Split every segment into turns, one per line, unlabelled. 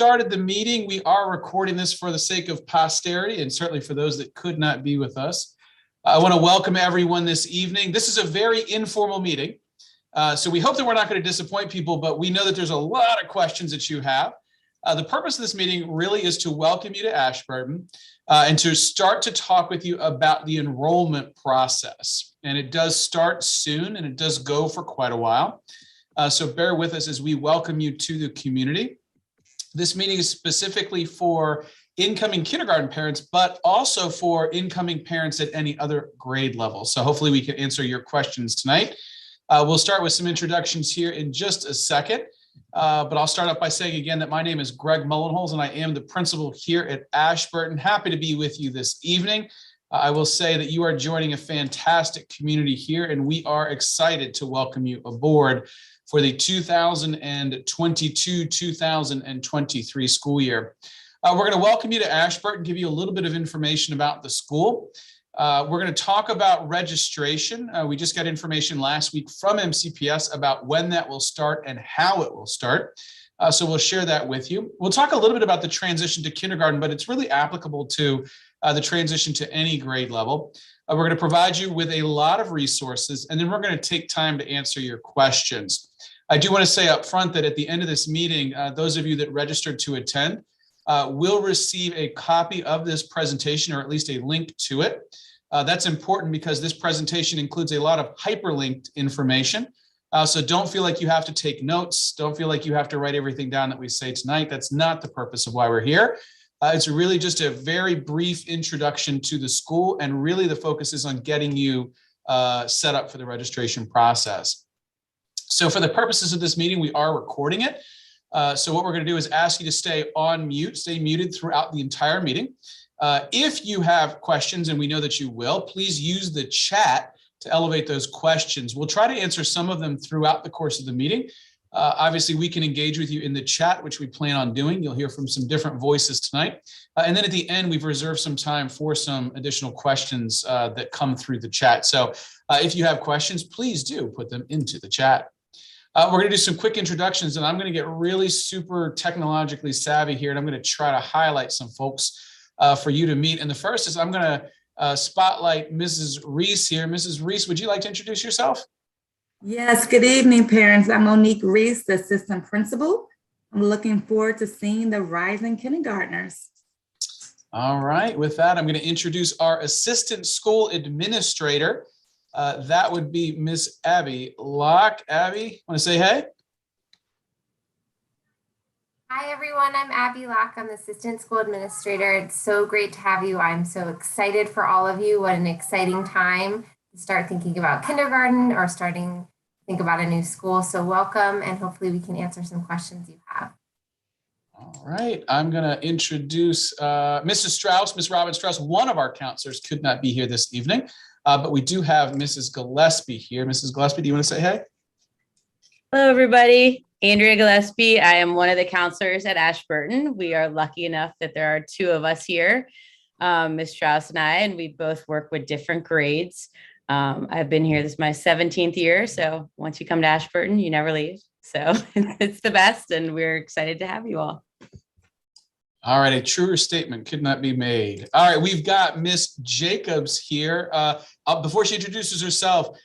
started the meeting, we are recording this for the sake of posterity and certainly for those that could not be with us. I want to welcome everyone this evening. This is a very informal meeting, so we hope that we're not going to disappoint people, but we know that there's a lot of questions that you have. The purpose of this meeting really is to welcome you to Ashburton and to start to talk with you about the enrollment process. And it does start soon and it does go for quite a while. So bear with us as we welcome you to the community. This meeting is specifically for incoming kindergarten parents, but also for incoming parents at any other grade level. So hopefully we can answer your questions tonight. We'll start with some introductions here in just a second, but I'll start off by saying again that my name is Greg Mullenholz and I am the principal here at Ashburton. Happy to be with you this evening. I will say that you are joining a fantastic community here and we are excited to welcome you aboard for the 2022-2023 school year. We're going to welcome you to Ashburton, give you a little bit of information about the school. We're going to talk about registration. We just got information last week from MCPS about when that will start and how it will start. So we'll share that with you. We'll talk a little bit about the transition to kindergarten, but it's really applicable to the transition to any grade level. We're going to provide you with a lot of resources, and then we're going to take time to answer your questions. I do want to say up front that at the end of this meeting, those of you that registered to attend will receive a copy of this presentation or at least a link to it. That's important because this presentation includes a lot of hyperlinked information. So don't feel like you have to take notes. Don't feel like you have to write everything down that we say tonight. That's not the purpose of why we're here. It's really just a very brief introduction to the school, and really the focus is on getting you set up for the registration process. So for the purposes of this meeting, we are recording it. So what we're going to do is ask you to stay on mute, stay muted throughout the entire meeting. If you have questions, and we know that you will, please use the chat to elevate those questions. We'll try to answer some of them throughout the course of the meeting. Obviously, we can engage with you in the chat, which we plan on doing. You'll hear from some different voices tonight. And then at the end, we've reserved some time for some additional questions that come through the chat. So if you have questions, please do put them into the chat. We're going to do some quick introductions, and I'm going to get really super technologically savvy here, and I'm going to try to highlight some folks for you to meet. And the first is I'm going to spotlight Mrs. Reese here. Mrs. Reese, would you like to introduce yourself?
Yes, good evening, parents. I'm Monique Reese, the assistant principal. I'm looking forward to seeing the rising kindergartners.
All right, with that, I'm going to introduce our assistant school administrator. That would be Miss Abby Locke. Abby, want to say hey?
Hi, everyone. I'm Abby Locke. I'm the assistant school administrator. It's so great to have you. I'm so excited for all of you. What an exciting time to start thinking about kindergarten or starting to think about a new school. So welcome, and hopefully we can answer some questions you have.
All right, I'm going to introduce Mrs. Strauss, Miss Robin Strauss. One of our counselors could not be here this evening. But we do have Mrs. Gillespie here. Mrs. Gillespie, do you want to say hey?
Hello, everybody. Andrea Gillespie. I am one of the counselors at Ashburton. We are lucky enough that there are two of us here, Ms. Strauss and I, and we both work with different grades. I've been here, this is my 17th year. So once you come to Ashburton, you never leave. So it's the best, and we're excited to have you all.
All right, a truer statement could not be made. All right, we've got Miss Jacobs here. Before she introduces herself,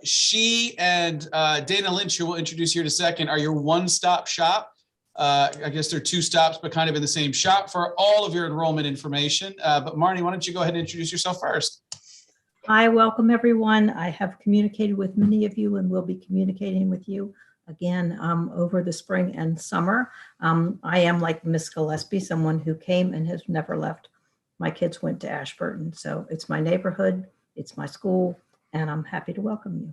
she and Dana Lynch, who will introduce here in a second, are your one-stop shop. I guess they're two stops, but kind of in the same shop for all of your enrollment information. But Marnie, why don't you go ahead and introduce yourself first?
Hi, welcome everyone. I have communicated with many of you and will be communicating with you again over the spring and summer. I am like Miss Gillespie, someone who came and has never left. My kids went to Ashburton, so it's my neighborhood, it's my school, and I'm happy to welcome you.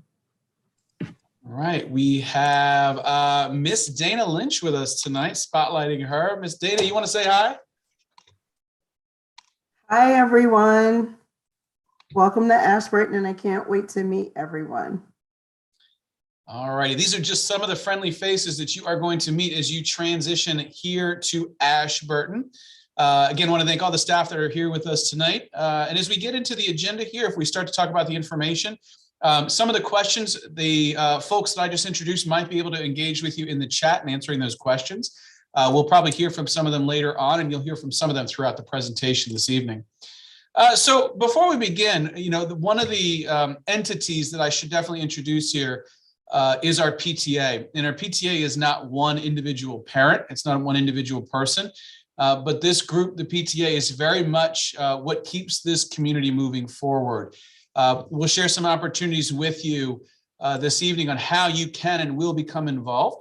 All right, we have Miss Dana Lynch with us tonight, spotlighting her. Miss Dana, you want to say hi?
Hi, everyone. Welcome to Ashburton, and I can't wait to meet everyone.
All righty, these are just some of the friendly faces that you are going to meet as you transition here to Ashburton. Again, I want to thank all the staff that are here with us tonight. And as we get into the agenda here, if we start to talk about the information, some of the questions, the folks that I just introduced might be able to engage with you in the chat and answering those questions. We'll probably hear from some of them later on, and you'll hear from some of them throughout the presentation this evening. So before we begin, one of the entities that I should definitely introduce here is our PTA. And our PTA is not one individual parent. It's not one individual person. But this group, the PTA, is very much what keeps this community moving forward. We'll share some opportunities with you this evening on how you can and will become involved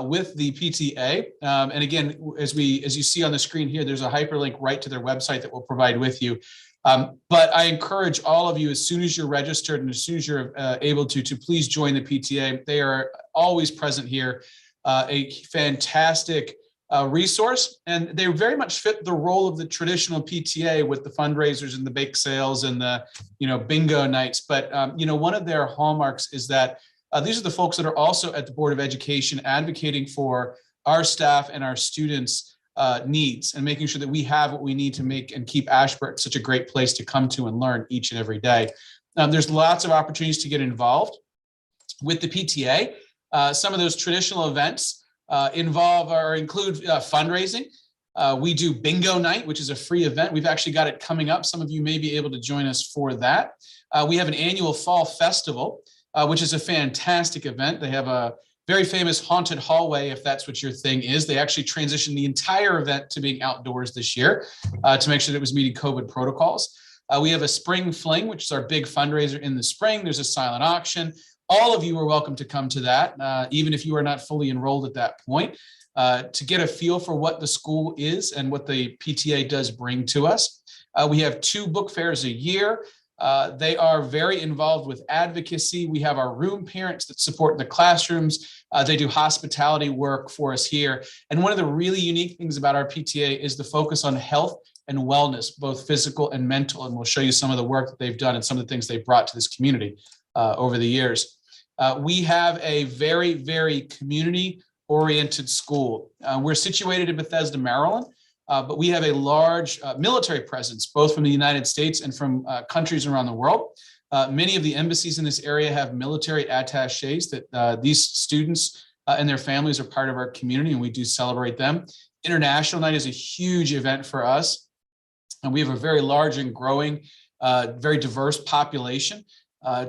with the PTA. And again, as you see on the screen here, there's a hyperlink right to their website that we'll provide with you. But I encourage all of you, as soon as you're registered and as soon as you're able to please join the PTA. They are always present here, a fantastic resource, and they very much fit the role of the traditional PTA with the fundraisers and the bake sales and the bingo nights. But one of their hallmarks is that these are the folks that are also at the Board of Education advocating for our staff and our students' needs and making sure that we have what we need to make and keep Ashburton such a great place to come to and learn each and every day. There's lots of opportunities to get involved with the PTA. Some of those traditional events include fundraising. We do bingo night, which is a free event. We've actually got it coming up. Some of you may be able to join us for that. We have an annual fall festival, which is a fantastic event. They have a very famous haunted hallway, if that's what your thing is. They actually transitioned the entire event to being outdoors this year to make sure that it was meeting COVID protocols. We have a spring fling, which is our big fundraiser in the spring. There's a silent auction. All of you are welcome to come to that, even if you are not fully enrolled at that point, to get a feel for what the school is and what the PTA does bring to us. We have 2 book fairs a year. They are very involved with advocacy. We have our room parents that support the classrooms. They do hospitality work for us here. And one of the really unique things about our PTA is the focus on health and wellness, both physical and mental. And we'll show you some of the work that they've done and some of the things they've brought to this community over the years. We have a very, very community-oriented school. We're situated in Bethesda, Maryland, but we have a large military presence, both from the United States and from countries around the world. Many of the embassies in this area have military attachés that these students and their families are part of our community, and we do celebrate them. International Night is a huge event for us, and we have a very large and growing, very diverse population.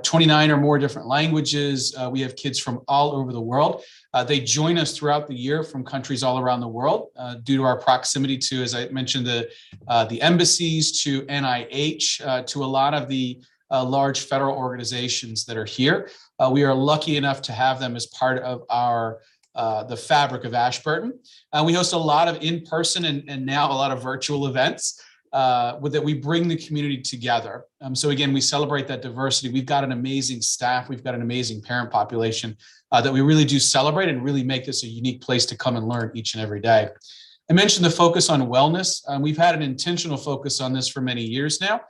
29 or more different languages. We have kids from all over the world. They join us throughout the year from countries all around the world due to our proximity to, as I mentioned, the embassies, to NIH, to a lot of the large federal organizations that are here. We are lucky enough to have them as part of our the fabric of Ashburton. We host a lot of in-person and now a lot of virtual events. That we bring the community together. So again, we celebrate that diversity. We've got an amazing staff. We've got an amazing parent population that we really do celebrate and really make this a unique place to come and learn each and every day. I mentioned the focus on wellness. We've had an intentional focus on this for many years now,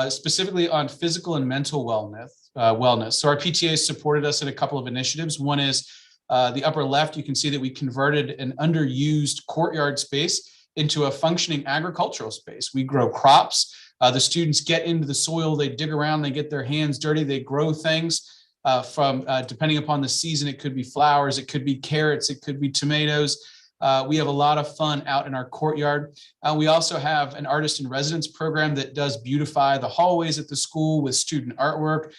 specifically on physical and mental wellness. So our PTA has supported us in a couple of initiatives. One is the upper left. You can see that we converted an underused courtyard space into a functioning agricultural space. We grow crops. The students get into the soil, they dig around, they get their hands dirty, they grow things from, depending upon the season, it could be flowers, it could be carrots, it could be tomatoes. We have a lot of fun out in our courtyard. We also have an artist in residence program that does beautify the hallways at the school with student artwork.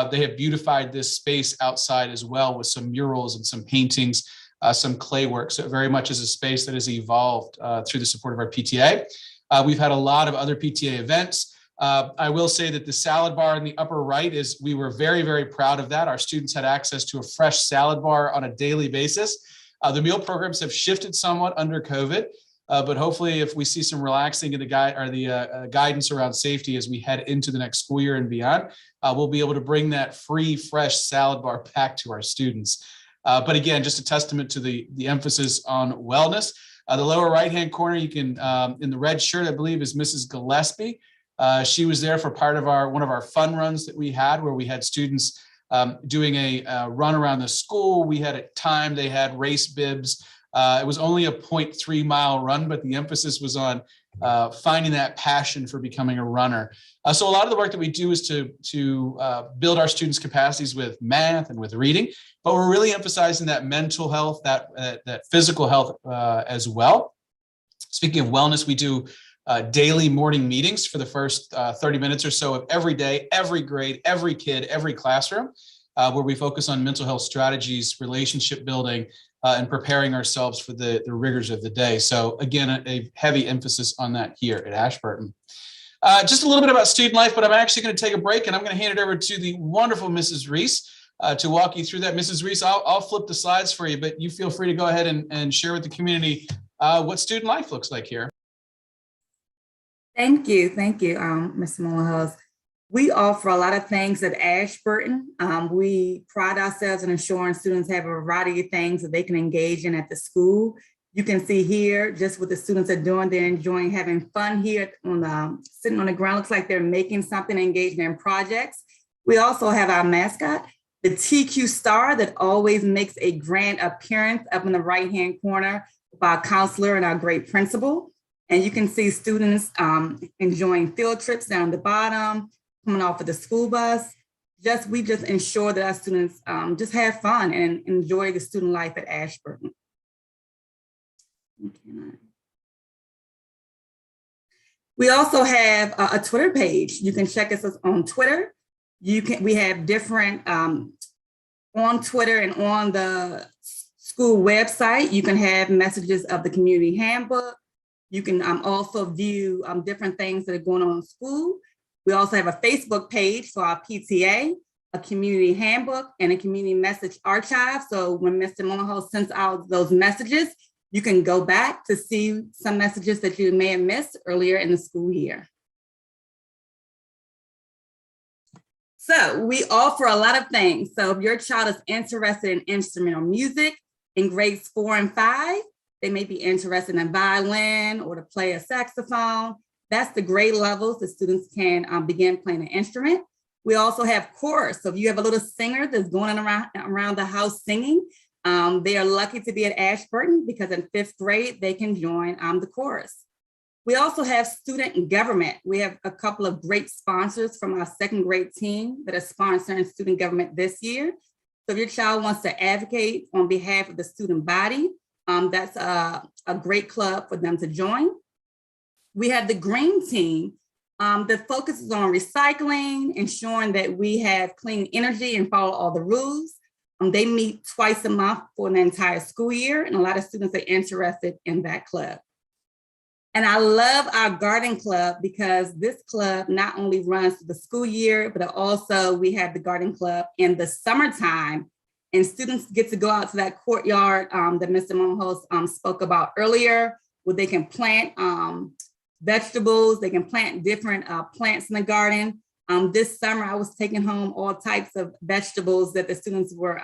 They have beautified this space outside as well with some murals and some paintings. Some clay work. So it very much is a space that has evolved through the support of our PTA. We've had a lot of other PTA events. I will say that the salad bar in the upper right we were very, very proud of that. Our students had access to a fresh salad bar on a daily basis. The meal programs have shifted somewhat under COVID, but hopefully if we see some relaxing in the guidance around safety as we head into the next school year and beyond, we'll be able to bring that free, fresh salad bar back to our students. But again, just a testament to the emphasis on wellness. The lower right-hand corner, you can, in the red shirt, I believe, is Mrs. Gillespie. She was there for part of one of our fun runs that we had, where we had students doing a run around the school. We had a time, they had race bibs. It was only a 0.3 mile run, but the emphasis was on finding that passion for becoming a runner. So a lot of the work that we do is to build our students' capacities with math and with reading, but we're really emphasizing that mental health, that physical health as well. Speaking of wellness, we do daily morning meetings for the first 30 minutes or so of every day, every grade, every kid, every classroom, where we focus on mental health strategies, relationship building, and preparing ourselves for the rigors of the day. So again, a heavy emphasis on that here at Ashburton. Just a little bit about student life, but I'm actually going to take a break and I'm going to hand it over to the wonderful Mrs. Reese to walk you through that. Mrs. Reese, I'll flip the slides for you, but you feel free to go ahead and share with the community what student life looks like here.
Thank you, Mr. Mullenhouse. We offer a lot of things at Ashburton. We pride ourselves in ensuring students have a variety of things that they can engage in at the school. You can see here just what the students are doing. They're enjoying having fun here sitting on the ground. Looks like they're making something, engaging in projects. We also have our mascot, the TQ Star, that always makes a grand appearance up in the right-hand corner with our counselor and our great principal. And you can see students enjoying field trips down the bottom, coming off of the school bus. We just ensure that our students just have fun and enjoy the student life at Ashburton. We also have a Twitter page. You can check us on Twitter. We have different on Twitter and on the school website. You can have messages of the community handbook. You can also view different things that are going on in school. We also have a Facebook page for our PTA, a community handbook, and a community message archive. So when Mr. Mullenhouse sends out those messages, you can go back to see some messages that you may have missed earlier in the school year. So we offer a lot of things. So if your child is interested in instrumental music in grades 4 and 5, they may be interested in violin or to play a saxophone. That's the grade levels that students can begin playing an instrument. We also have chorus. So if you have a little singer that's going around the house singing, they are lucky to be at Ashburton because in 5th grade, they can join the chorus. We also have student government. We have a couple of great sponsors from our 2nd grade team that are sponsoring student government this year. So if your child wants to advocate on behalf of the student body, that's a great club for them to join. We have the green team that focuses on recycling, ensuring that we have clean energy and follow all the rules. They meet twice a month for the entire school year, and a lot of students are interested in that club. And I love our garden club because this club not only runs the school year, but also we have the garden club in the summertime. And students get to go out to that courtyard that Mr. Mullenhouse spoke about earlier, where they can plant vegetables, they can plant different plants in the garden. This summer, I was taking home all types of vegetables that the students were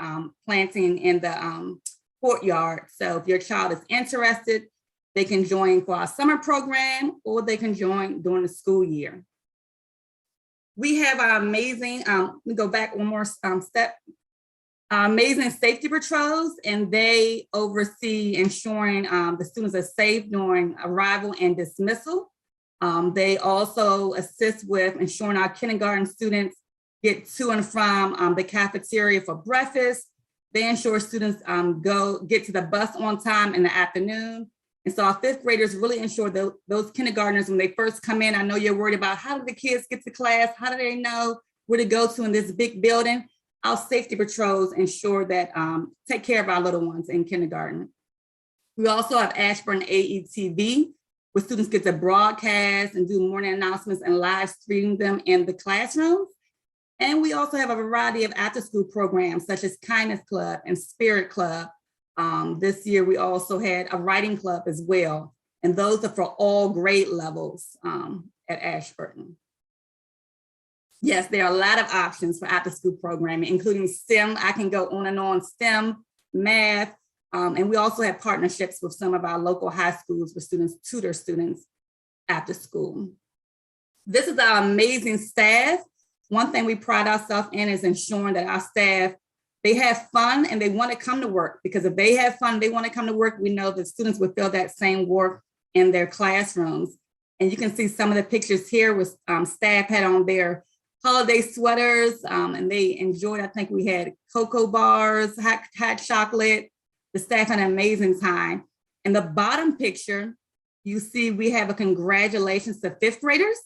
planting in the courtyard. So if your child is interested, they can join for our summer program or they can join during the school year. We have our amazing, let me go back one more step, amazing safety patrols, and they oversee ensuring the students are safe during arrival and dismissal. They also assist with ensuring our kindergarten students get to and from the cafeteria for breakfast. They ensure students get to the bus on time in the afternoon. And so our 5th graders really ensure that those kindergartners, when they first come in, I know you're worried about how do the kids get to class? How do they know where to go to in this big building? Our safety patrols ensure that take care of our little ones in kindergarten. We also have Ashburn AETV, where students get to broadcast and do morning announcements and live stream them in the classrooms. And we also have a variety of after-school programs such as Kindness Club and Spirit Club. This year, we also had a writing club as well. And those are for all grade levels at Ashburton. Yes, there are a lot of options for after-school programming, including STEM. I can go on and on, STEM, math, and we also have partnerships with some of our local high schools where students tutor students after school. This is our amazing staff. One thing we pride ourselves in is ensuring that our staff They have fun and they want to come to work, because if they have fun, they want to come to work, we know the students will feel that same work in their classrooms. And you can see some of the pictures here with staff had on their holiday sweaters, and they enjoyed, I think we had cocoa bars, hot chocolate. The staff had an amazing time. In the bottom picture, you see we have a congratulations to fifth graders.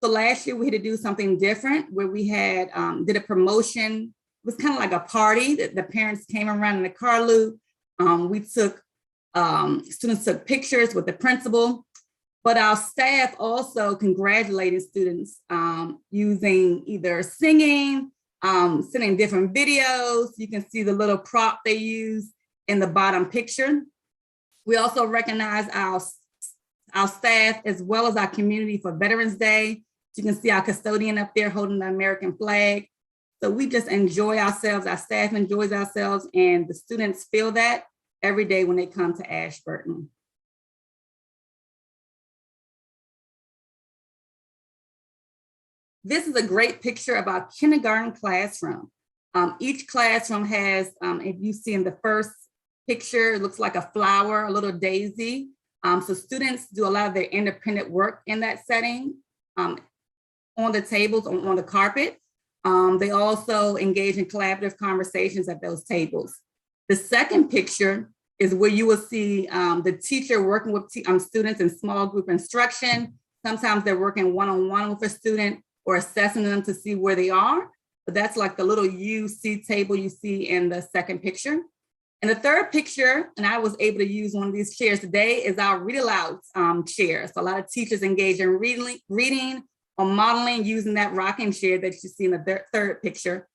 So last year we had to do something different where we had did a promotion. It was kind of like a party that the parents came around in the car loop. We took, students took pictures with the principal, but our staff also congratulated students using either singing, sending different videos. You can see the little prop they use in the bottom picture. We also recognize our staff as well as our community for Veterans Day. You can see our custodian up there holding the American flag. So we just enjoy ourselves, our staff enjoys ourselves, and the students feel that every day when they come to Ashburton. This is a great picture of our kindergarten classroom. Each classroom has, if you see in the first picture, it looks like a flower, a little daisy. So students do a lot of their independent work in that setting, on the tables, on the carpet. They also engage in collaborative conversations at those tables. The second picture is where you will see the teacher working with students in small group instruction. Sometimes they're working one-on-one with a student or assessing them to see where they are. But that's like the little UC table you see in the second picture. And the third picture, and I was able to use one of these chairs today, is our read aloud chair. So a lot of teachers engage in reading or modeling using that rocking chair that you see in the third picture.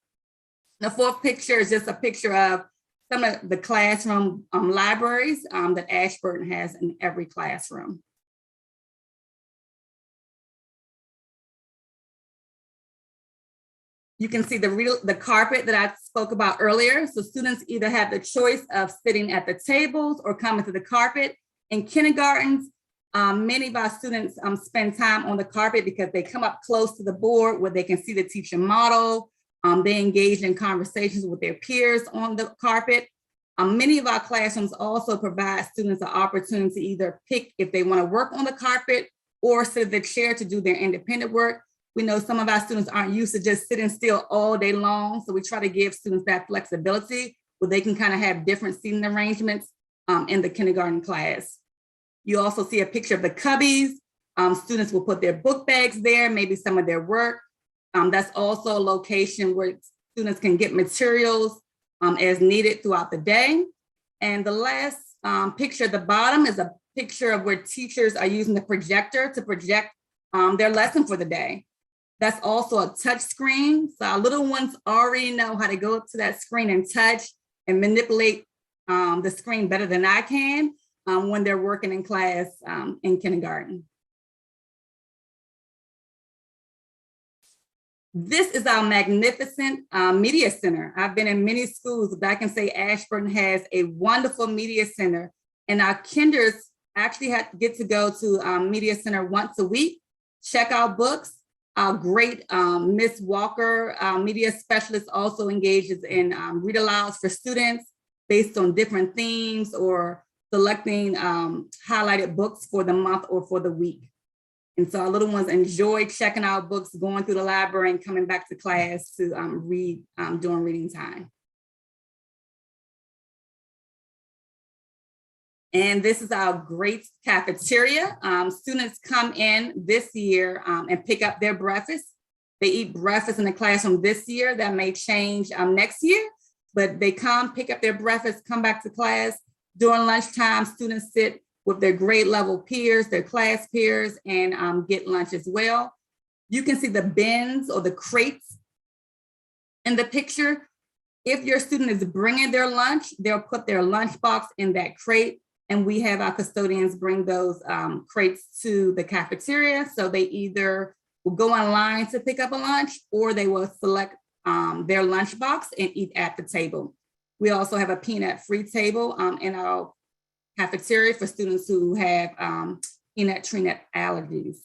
The fourth picture is just a picture of some of the classroom libraries that Ashburton has in every classroom. You can see the carpet that I spoke about earlier. So students either have the choice of sitting at the tables or coming to the carpet. In kindergartens, many of our students spend time on the carpet because they come up close to the board where they can see the teacher model. They engage in conversations with their peers on the carpet. Many of our classrooms also provide students an opportunity to either pick if they want to work on the carpet or sit in the chair to do their independent work. We know some of our students aren't used to just sitting still all day long. So we try to give students that flexibility where they can kind of have different seating arrangements in the kindergarten class. You also see a picture of the cubbies. Students will put their book bags there, maybe some of their work. That's also a location where students can get materials as needed throughout the day. And the last picture at the bottom is a picture of where teachers are using the projector to project their lesson for the day. That's also a touch screen. So our little ones already know how to go up to that screen and touch and manipulate the screen better than I can when they're working in class in kindergarten. This is our magnificent media center. I've been in many schools, but I can say Ashburton has a wonderful media center, and our kinders actually get to go to media center once a week, check out books. Our great Miss Walker, media specialist, also engages in read alouds for students based on different themes or selecting highlighted books for the month or for the week. And so our little ones enjoy checking out books, going through the library and coming back to class to read during reading time. And this is our great cafeteria. Students come in this year and pick up their breakfast. They eat breakfast in the classroom this year. That may change next year, but they come, pick up their breakfast, come back to class. During lunchtime, students sit with their grade level peers, their class peers, and get lunch as well. You can see the bins or the crates in the picture. If your student is bringing their lunch, they'll put their lunchbox in that crate. And we have our custodians bring those crates to the cafeteria. So they either will go online to pick up a lunch or they will select their lunchbox and eat at the table. We also have a peanut-free table in our cafeteria for students who have peanut tree nut allergies.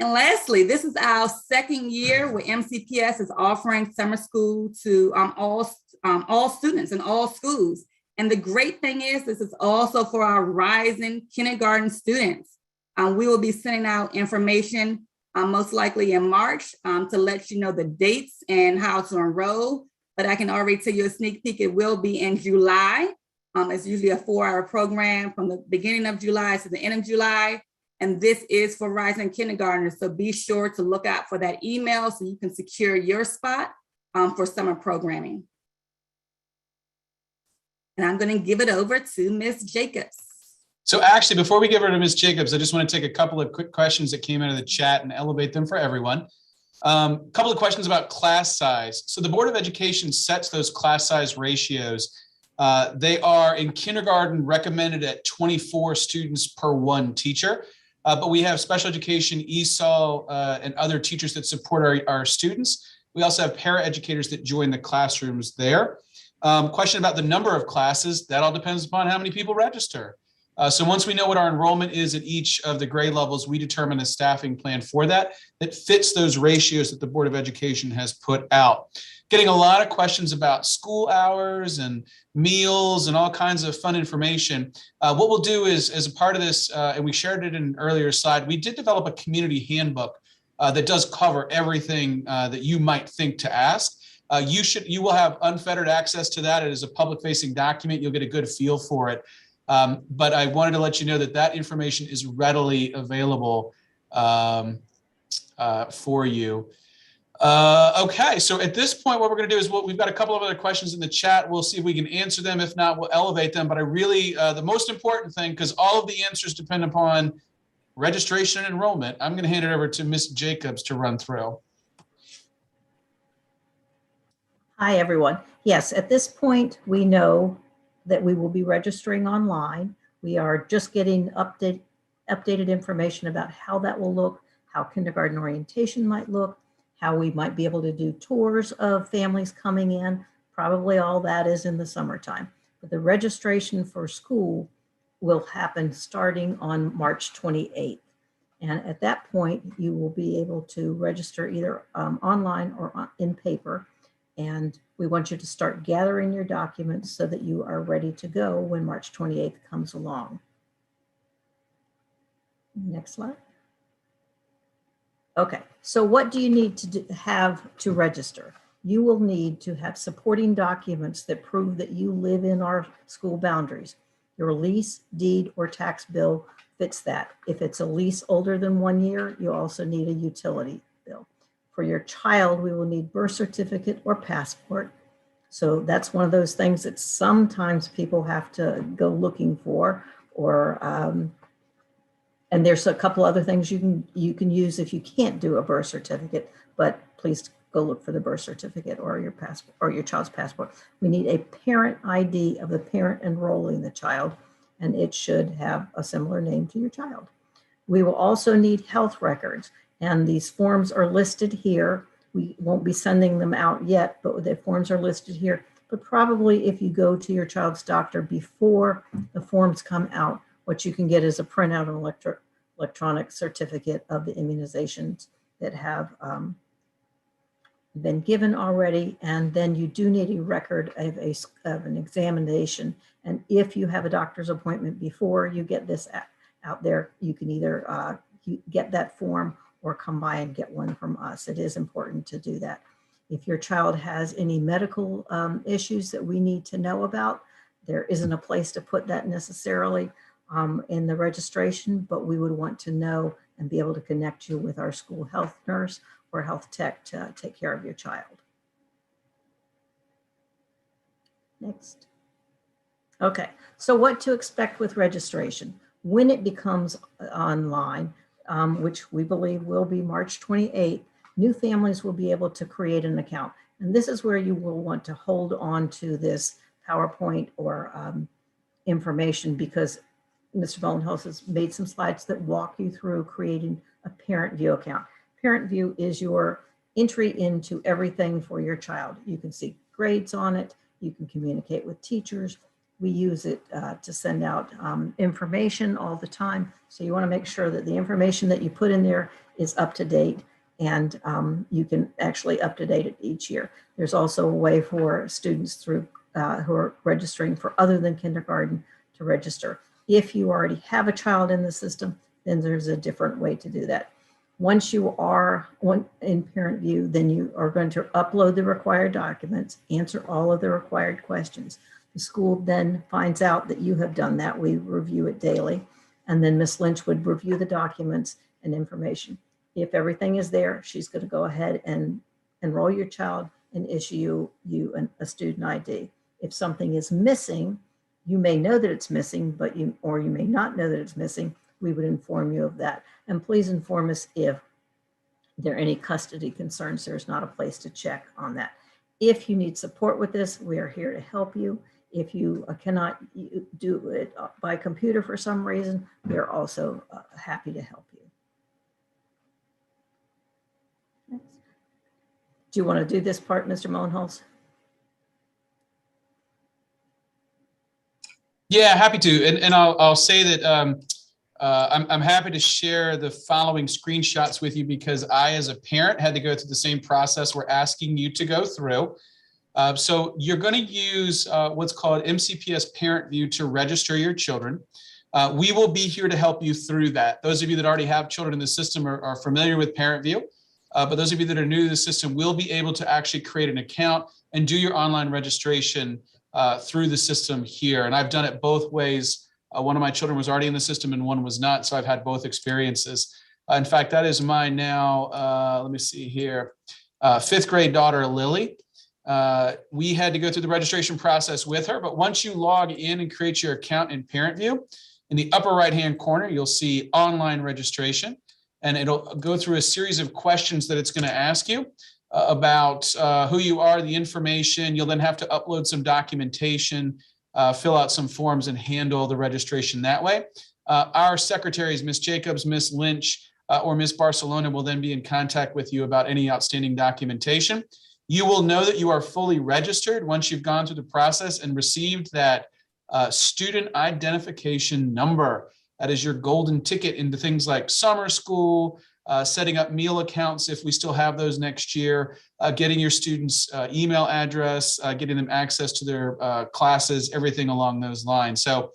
And lastly, this is our second year where MCPS is offering summer school to all students in all schools. And the great thing is this is also for our rising kindergarten students. We will be sending out information most likely in March to let you know the dates and how to enroll. But I can already tell you a sneak peek, it will be in July. It's usually a 4-hour program from the beginning of July to the end of July. And this is for rising kindergartners. So be sure to look out for that email so you can secure your spot for summer programming. And I'm going to give it over to Ms. Jacobs.
So actually, before we give her to Ms. Jacobs, I just want to take a couple of quick questions that came out of the chat and elevate them for everyone. A couple of questions about class size. So the Board of Education sets those class size ratios. They are in kindergarten recommended at 24 students per one teacher. But we have special education, ESOL, and other teachers that support our students. We also have paraeducators that join the classrooms there. Question about the number of classes, that all depends upon how many people register. So once we know what our enrollment is at each of the grade levels, we determine a staffing plan for that fits those ratios that the Board of Education has put out. Getting a lot of questions about school hours and meals and all kinds of fun information. What we'll do is, as a part of this, and we shared it in an earlier slide, we did develop a community handbook that does cover everything that you might think to ask. You will have unfettered access to that. It is a public-facing document. You'll get a good feel for it. But I wanted to let you know that information is readily available for you. Okay, so at this point, what we're going to do is we've got a couple of other questions in the chat. We'll see if we can answer them. If not, we'll elevate them. But I really, the most important thing, because all of the answers depend upon registration and enrollment, I'm going to hand it over to Ms. Jacobs to run through.
Hi, everyone. Yes, at this point, we know that we will be registering online. We are just getting updated information about how that will look, how kindergarten orientation might look, how we might be able to do tours of families coming in. Probably all that is in the summertime. But the registration for school will happen starting on March 28th. And at that point, you will be able to register either online or in paper. And we want you to start gathering your documents so that you are ready to go when March 28th comes along. Next slide. Okay, so what do you need to have to register? You will need to have supporting documents that prove that you live in our school boundaries. Your lease, deed, or tax bill fits that. If it's a lease older than 1 year, you also need a utility bill. For your child, we will need birth certificate or passport. So that's one of those things that sometimes people have to go looking for, or and there's a couple other things you can use if you can't do a birth certificate, but please go look for the birth certificate or your passport or your child's passport. We need a parent ID of the parent enrolling the child, and it should have a similar name to your child. We will also need health records, and these forms are listed here. We won't be sending them out yet, but the forms are listed here. But probably if you go to your child's doctor before the forms come out, what you can get is a printout and electronic certificate of the immunizations that have been given already. And then you do need a record of an examination. And if you have a doctor's appointment before you get this out there, you can either get that form or come by and get one from us. It is important to do that. If your child has any medical issues that we need to know about, there isn't a place to put that necessarily in the registration, but we would want to know and be able to connect you with our school health nurse or health tech to take care of your child. Next. Okay, so what to expect with registration? When it becomes online, which we believe will be March 28th, new families will be able to create an account. And this is where you will want to hold on to this PowerPoint or information, because Mr. Vollenhouse has made some slides that walk you through creating a Parent View account. Parent View is your entry into everything for your child. You can see grades on it. You can communicate with teachers. we use it to send out information all the time. So you want to make sure that the information that you put in there is up to date, and you can actually up to date it each year. There's also a way for students through who are registering for other than kindergarten to register. If you already have a child in the system, then there's a different way to do that. Once you are in Parent View, then you are going to upload the required documents, answer all of the required questions. The school then finds out that you have done that. We review it daily. And then Ms. Lynch would review the documents and information. If everything is there, she's going to go ahead and enroll your child and issue you a student ID. If something is missing, you may know that it's missing, but you may not know that it's missing. We would inform you of that. And please inform us if there are any custody concerns. There's not a place to check on that. If you need support with this, we are here to help you. If you cannot do it by computer for some reason, we are also happy to help you. Do you want to do this part, Mr. Mohenholz?
Yeah, happy to. And I'll say that I'm happy to share the following screenshots with you because I, as a parent, had to go through the same process we're asking you to go through. So you're going to use what's called MCPS Parent View to register your children. We will be here to help you through that. Those of you that already have children in the system are familiar with Parent View. But those of you that are new to the system will be able to actually create an account and do your online registration through the system here. And I've done it both ways. One of my children was already in the system and one was not. So I've had both experiences. In fact, that is mine now. Let me see here. 5th grade daughter, Lily. We had to go through the registration process with her. But once you log in and create your account in Parent View, in the upper right-hand corner, you'll see online registration. And it'll go through a series of questions that it's going to ask you about who you are, the information. You'll then have to upload some documentation, fill out some forms, and handle the registration that way. Our secretaries, Ms. Jacobs, Ms. Lynch, or Ms. Barcelona, will then be in contact with you about any outstanding documentation. You will know that you are fully registered once you've gone through the process and received that student identification number. That is your golden ticket into things like summer school, setting up meal accounts if we still have those next year, getting your students' email address, getting them access to their classes, everything along those lines. So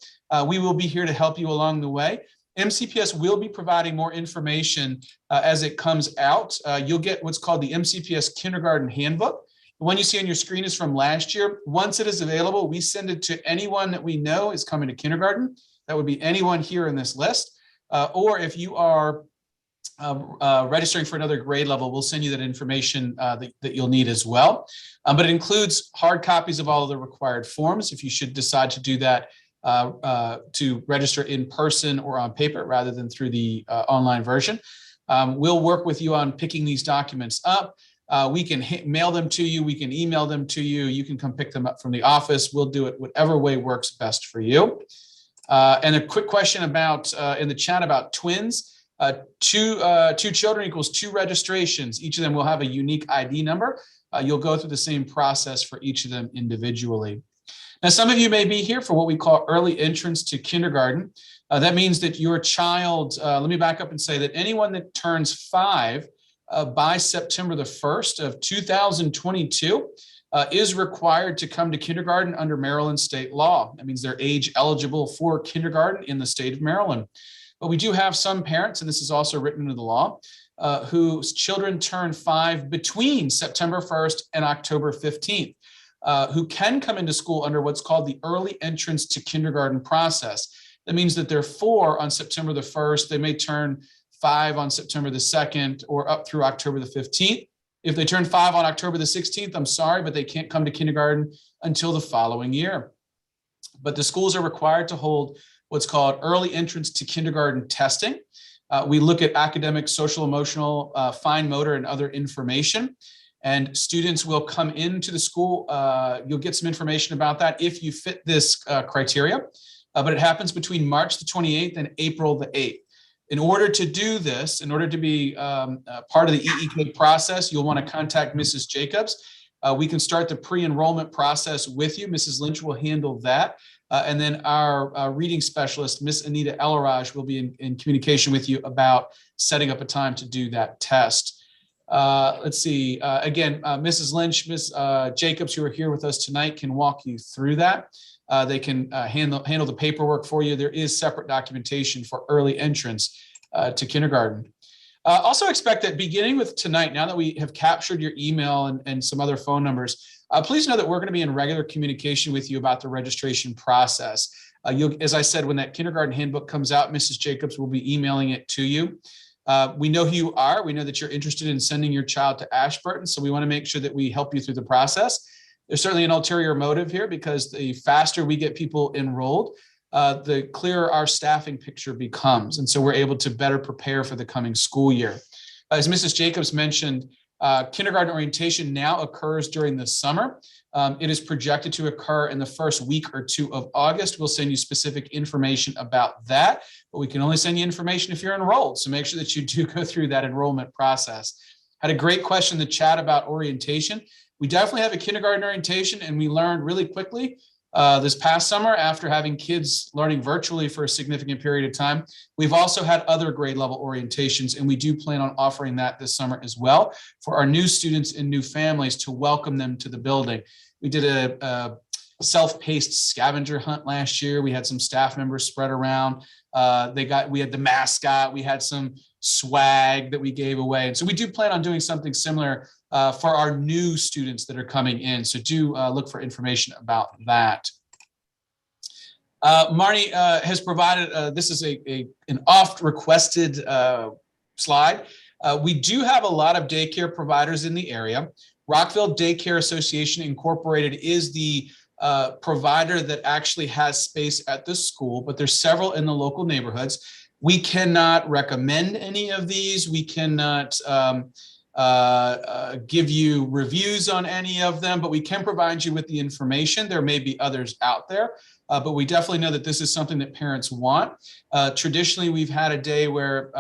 we will be here to help you along the way. MCPS will be providing more information as it comes out. You'll get what's called the MCPS Kindergarten Handbook. The one you see on your screen is from last year. Once it is available, we send it to anyone that we know is coming to kindergarten. That would be anyone here in this list. Or if you are registering for another grade level, we'll send you that information that you'll need as well. But it includes hard copies of all of the required forms if you should decide to do that to register in person or on paper rather than through the online version. We'll work with you on picking these documents up. We can mail them to you. We can email them to you. You can come pick them up from the office. We'll do it whatever way works best for you. And a quick question about in the chat about twins. Two children equals 2 registrations. Each of them will have a unique ID number. You'll go through the same process for each of them individually. Now, some of you may be here for what we call early entrance to kindergarten. That means that your child, let me back up and say that anyone that turns 5 by September the 1st of 2022 is required to come to kindergarten under Maryland state law. That means they're age eligible for kindergarten in the state of Maryland. But we do have some parents, and this is also written into the law, whose children turn 5 between September 1st and October 15th, who can come into school under what's called the early entrance to kindergarten process. That means that they're 4 on September the 1st. They may turn 5 on September the 2nd or up through October the 15th. If they turn 5 on October the 16th, I'm sorry, but they can't come to kindergarten until the following year. But the schools are required to hold what's called early entrance to kindergarten testing. We look at academic, social, emotional, fine motor, and other information. And students will come into the school. You'll get some information about that if you fit this criteria. But it happens between March the 28th and April the 8th. In order to do this, in order to be part of the EEK process, you'll want to contact Mrs. Jacobs. We can start the pre-enrollment process with you. Mrs. Lynch will handle that. And then our reading specialist, Miss Anita Elaraj, will be in communication with you about setting up a time to do that test. Let's see, again, Mrs. Lynch, Ms. Jacobs, who are here with us tonight, can walk you through that. They can handle the paperwork for you. There is separate documentation for early entrance to kindergarten. Also expect that beginning with tonight, now that we have captured your email and some other phone numbers, please know that we're going to be in regular communication with you about the registration process. As I said, when that kindergarten handbook comes out, Mrs. Jacobs will be emailing it to you. We know who you are. We know that you're interested in sending your child to Ashburton, so we want to make sure that we help you through the process. There's certainly an ulterior motive here, because the faster we get people enrolled, the clearer our staffing picture becomes. And so we're able to better prepare for the coming school year. As Mrs. Jacobs mentioned, kindergarten orientation now occurs during the summer. It is projected to occur in the first week or two of August. We'll send you specific information about that, but we can only send you information if you're enrolled. So make sure that you do go through that enrollment process. Had a great question in the chat about orientation. We definitely have a kindergarten orientation, and we learned really quickly this past summer, after having kids learning virtually for a significant period of time. We've also had other grade level orientations, and we do plan on offering that this summer as well for our new students and new families to welcome them to the building. We did a self-paced scavenger hunt last year. We had some staff members spread around. We had the mascot. We had some swag that we gave away. And so we do plan on doing something similar for our new students that are coming in. So do look for information about that. Marnie has provided, this is an oft requested slide. We do have a lot of daycare providers in the area. Rockville Daycare Association Incorporated is the provider that actually has space at the school, but there's several in the local neighborhoods. We cannot recommend any of these. We cannot give you reviews on any of them, but we can provide you with the information. There may be others out there, but we definitely know that this is something that parents want. Traditionally, we've had a day where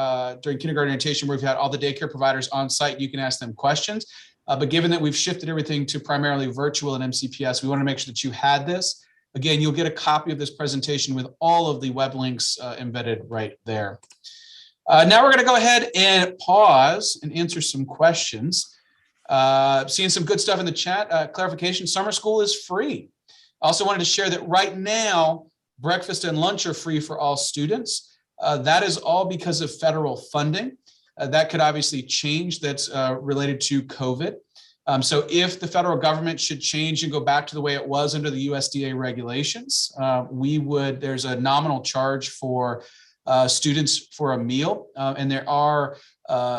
during kindergarten orientation, where we've had all the daycare providers on site. You can ask them questions. But given that we've shifted everything to primarily virtual and MCPS, we want to make sure that you had this. Again, you'll get a copy of this presentation with all of the web links embedded right there. Now we're going to go ahead and pause and answer some questions. Seeing some good stuff in the chat. Clarification, summer school is free. Also wanted to share that right now, breakfast and lunch are free for all students. That is all because of federal funding. That could obviously change. That's related to COVID. So if the federal government should change and go back to the way it was under the USDA regulations, there's a nominal charge for students for a meal. And there are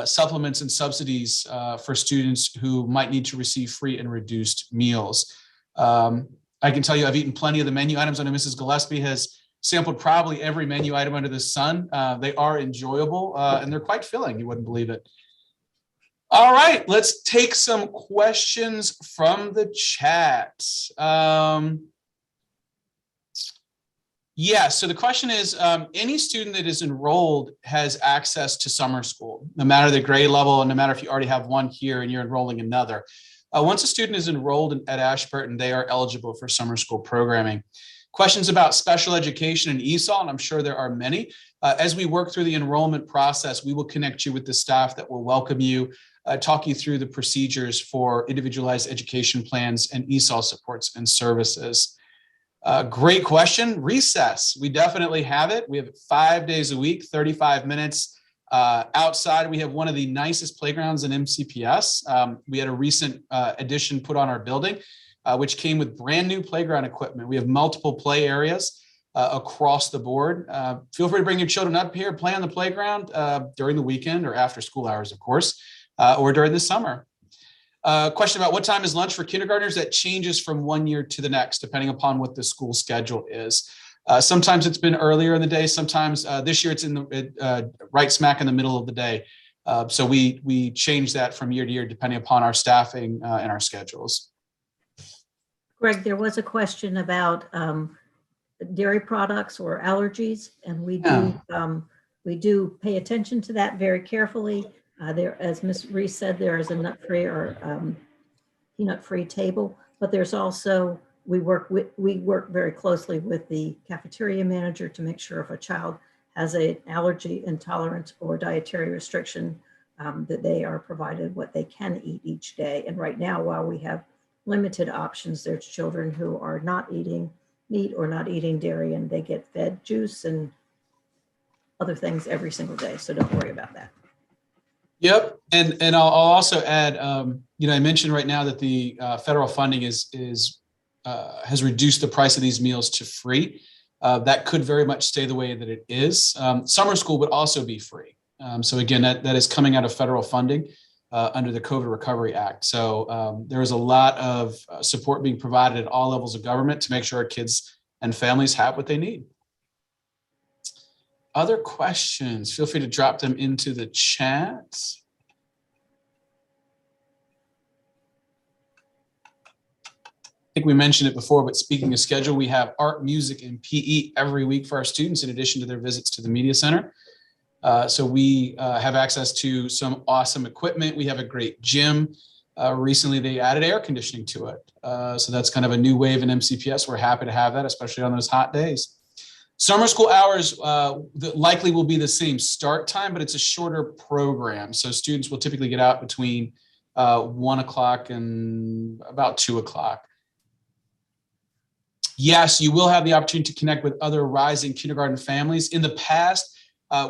supplements and subsidies for students who might need to receive free and reduced meals. I can tell you I've eaten plenty of the menu items. I know Mrs. Gillespie has sampled probably every menu item under the sun. They are enjoyable and they're quite filling. You wouldn't believe it. All right, let's take some questions from the chat. Yeah, so the question is, any student that is enrolled has access to summer school, no matter the grade level and no matter if you already have one here and you're enrolling another. Once a student is enrolled at Ashburton, they are eligible for summer school programming. Questions about special education and ESOL, and I'm sure there are many. As we work through the enrollment process, we will connect you with the staff that will welcome you, talk you through the procedures for individualized education plans and ESOL supports and services. Great question. Recess, we definitely have it. We have it 5 days a week, 35 minutes. Outside, we have one of the nicest playgrounds in MCPS. We had a recent addition put on our building, which came with brand new playground equipment. We have multiple play areas across the board. Feel free to bring your children up here, play on the playground during the weekend or after school hours, of course, or during the summer. Question about what time is lunch for kindergartners? That changes from one year to the next, depending upon what the school schedule is. Sometimes it's been earlier in the day. Sometimes this year it's in the right smack in the middle of the day. So we change that from year to year, depending upon our staffing and our schedules.
Greg, there was a question about dairy products or allergies, and we do pay attention to that very carefully. There, as Ms. Reese said, there is a nut-free or peanut-free table, but there's also we work very closely with the cafeteria manager to make sure if a child has an allergy, intolerance, or dietary restriction, that they are provided what they can eat each day. And right now, while we have limited options, there's children who are not eating meat or not eating dairy, and they get fed juice and other things every single day. So don't worry about that.
Yep, and I'll also add, I mentioned right now that the federal funding has reduced the price of these meals to free. That could very much stay the way that it is. Summer school would also be free. So again, that is coming out of federal funding under the COVID Recovery Act. So there is a lot of support being provided at all levels of government to make sure our kids and families have what they need. Other questions, feel free to drop them into the chat. I think we mentioned it before, but speaking of schedule, we have art, music, and PE every week for our students in addition to their visits to the Media Center. So we have access to some awesome equipment. We have a great gym. Recently, they added air conditioning to it. So that's kind of a new wave in MCPS. We're happy to have that, especially on those hot days. Summer school hours likely will be the same start time, but it's a shorter program. So students will typically get out between 1 o'clock and about 2 o'clock. Yes, you will have the opportunity to connect with other rising kindergarten families. In the past,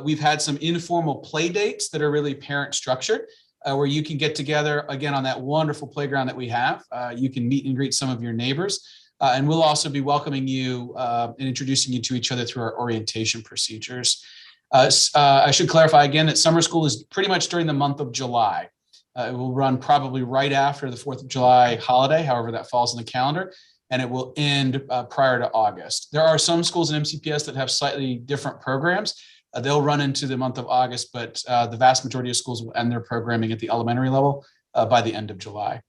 we've had some informal play dates that are really parent structured, where you can get together again on that wonderful playground that we have. You can meet and greet some of your neighbors. And we'll also be welcoming you and introducing you to each other through our orientation procedures. I should clarify again that summer school is pretty much during the month of July. It will run probably right after the 4th of July holiday, however that falls in the calendar, and it will end prior to August. There are some schools in MCPS that have slightly different programs. They'll run into the month of August, but the vast majority of schools will end their programming at the elementary level by the end of July.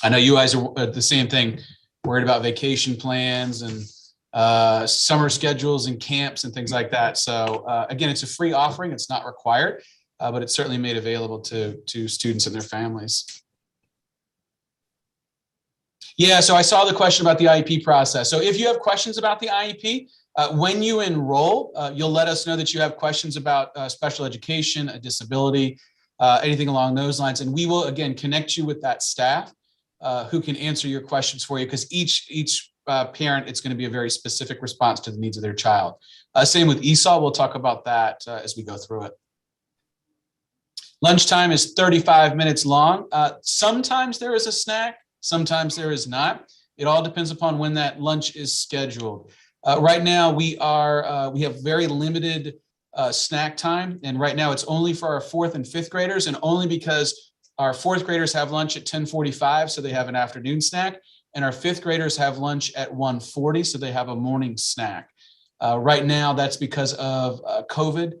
I know you guys are the same thing, worried about vacation plans and summer schedules and camps and things like that. So again, it's a free offering. It's not required, but it's certainly made available to students and their families. Yeah, so I saw the question about the IEP process. So if you have questions about the IEP, when you enroll, you'll let us know that you have questions about special education, a disability, anything along those lines. And we will, again, connect you with that staff who can answer your questions for you, because each parent, it's going to be a very specific response to the needs of their child. Same with ESOL. We'll talk about that as we go through it. Lunchtime is 35 minutes long. Sometimes there is a snack, sometimes there is not. It all depends upon when that lunch is scheduled. Right now, we have very limited snack time, and right now it's only for our 4th and 5th graders, and only because our 4th graders have lunch at 10:45, so they have an afternoon snack, and our 5th graders have lunch at 1:40, so they have a morning snack. Right now, that's because of COVID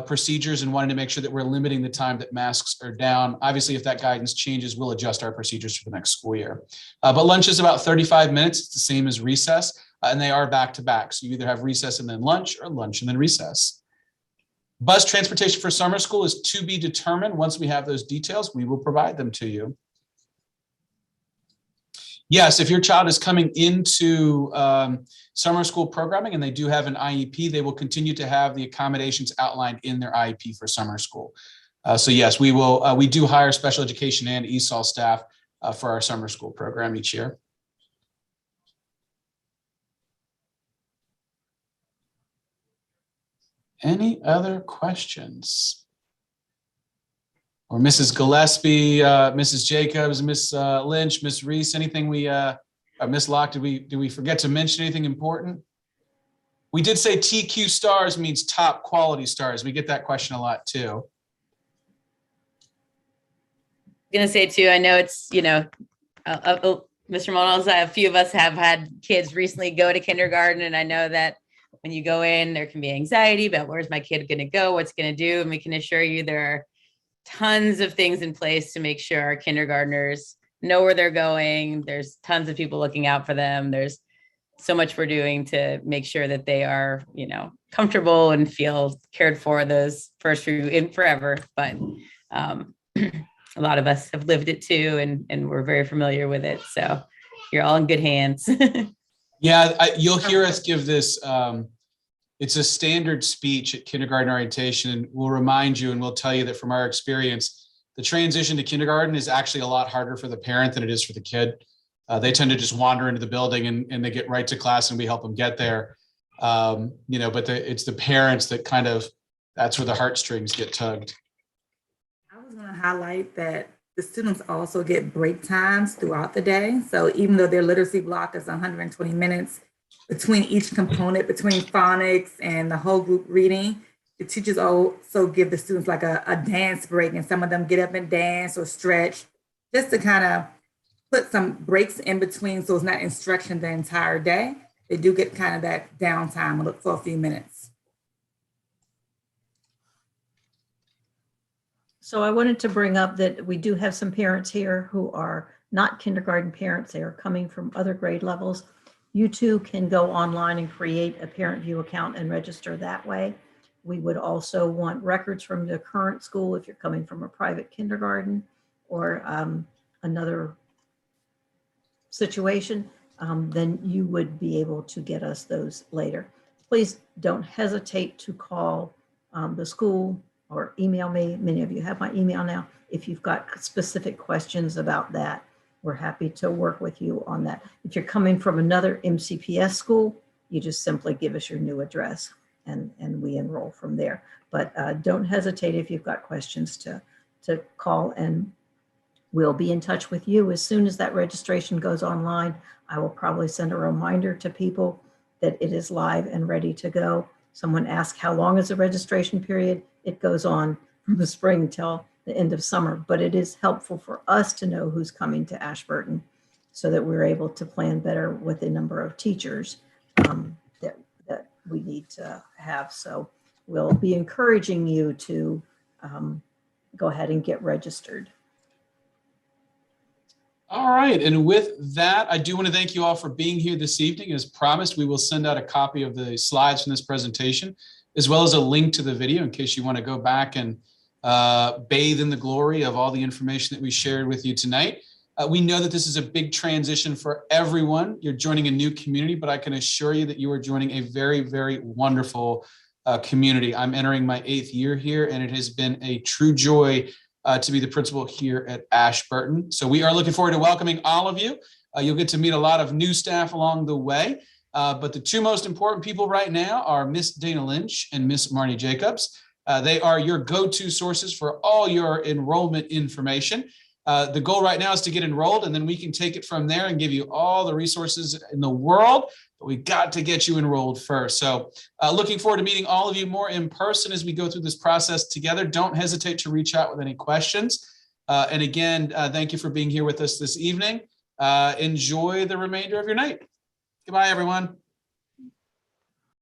procedures and wanting to make sure that we're limiting the time that masks are down. Obviously, if that guidance changes, we'll adjust our procedures for the next school year. But lunch is about 35 minutes. It's the same as recess, and they are back to back. So you either have recess and then lunch, or lunch and then recess. Bus transportation for summer school is to be determined. Once we have those details, we will provide them to you. Yes, if your child is coming into summer school programming and they do have an IEP, they will continue to have the accommodations outlined in their IEP for summer school. So yes, we do hire special education and ESOL staff for our summer school program each year. Any other questions? Or Mrs. Gillespie, Mrs. Jacobs, Miss Lynch, Miss Reese, anything Miss Locke, did we forget to mention anything important? We did say TQ stars means top quality stars. We get that question a lot too.
I'm gonna say too, I know it's, Mr. Mullins, a few of us have had kids recently go to kindergarten, and I know that when you go in, there can be anxiety about where's my kid going to go, what's going to do. And we can assure you there are tons of things in place to make sure our kindergartners know where they're going. There's tons of people looking out for them. There's so much we're doing to make sure that they are, comfortable and feel cared for those first few in forever. But a lot of us have lived it too, and we're very familiar with it. So you're all in good hands.
Yeah, you'll hear us give this. It's a standard speech at kindergarten orientation, and we'll remind you and we'll tell you that from our experience, the transition to kindergarten is actually a lot harder for the parent than it is for the kid. They tend to just wander into the building and they get right to class and we help them get there. But it's the parents that that's where the heartstrings get tugged.
I was going to highlight that the students also get break times throughout the day. So even though their literacy block is 120 minutes between each component, between phonics and the whole group reading, the teachers also give the students like a dance break, and some of them get up and dance or stretch just to kind of put some breaks in between so it's not instruction the entire day. They do get kind of that downtime for a few minutes.
So I wanted to bring up that we do have some parents here who are not kindergarten parents. They are coming from other grade levels. You too can go online and create a parent view account and register that way. We would also want records from the current school if you're coming from a private kindergarten or another situation, then you would be able to get us those later. Please don't hesitate to call the school or email me. Many of you have my email now. If you've got specific questions about that, we're happy to work with you on that. If you're coming from another MCPS school, you just simply give us your new address and we enroll from there. But don't hesitate if you've got questions to call, and we'll be in touch with you as soon as that registration goes online. I will probably send a reminder to people that it is live and ready to go. Someone asked how long is the registration period? It goes on from the spring till the end of summer, but it is helpful for us to know who's coming to Ashburton so that we're able to plan better with the number of teachers that we need to have. So we'll be encouraging you to go ahead and get registered.
All right. And with that, I do want to thank you all for being here this evening. As promised, we will send out a copy of the slides from this presentation, as well as a link to the video in case you want to go back and bathe in the glory of all the information that we shared with you tonight. We know that this is a big transition for everyone. You're joining a new community, but I can assure you that you are joining a very, very wonderful community. I'm entering my 8th year here, and it has been a true joy to be the principal here at Ashburton. So we are looking forward to welcoming all of you. You'll get to meet a lot of new staff along the way. But the two most important people right now are Miss Dana Lynch and Miss Marnie Jacobs. They are your go-to sources for all your enrollment information. The goal right now is to get enrolled, and then we can take it from there and give you all the resources in the world. But we got to get you enrolled first. So looking forward to meeting all of you more in person as we go through this process together. Don't hesitate to reach out with any questions. And again, thank you for being here with us this evening. Enjoy the remainder of your night. Goodbye, everyone.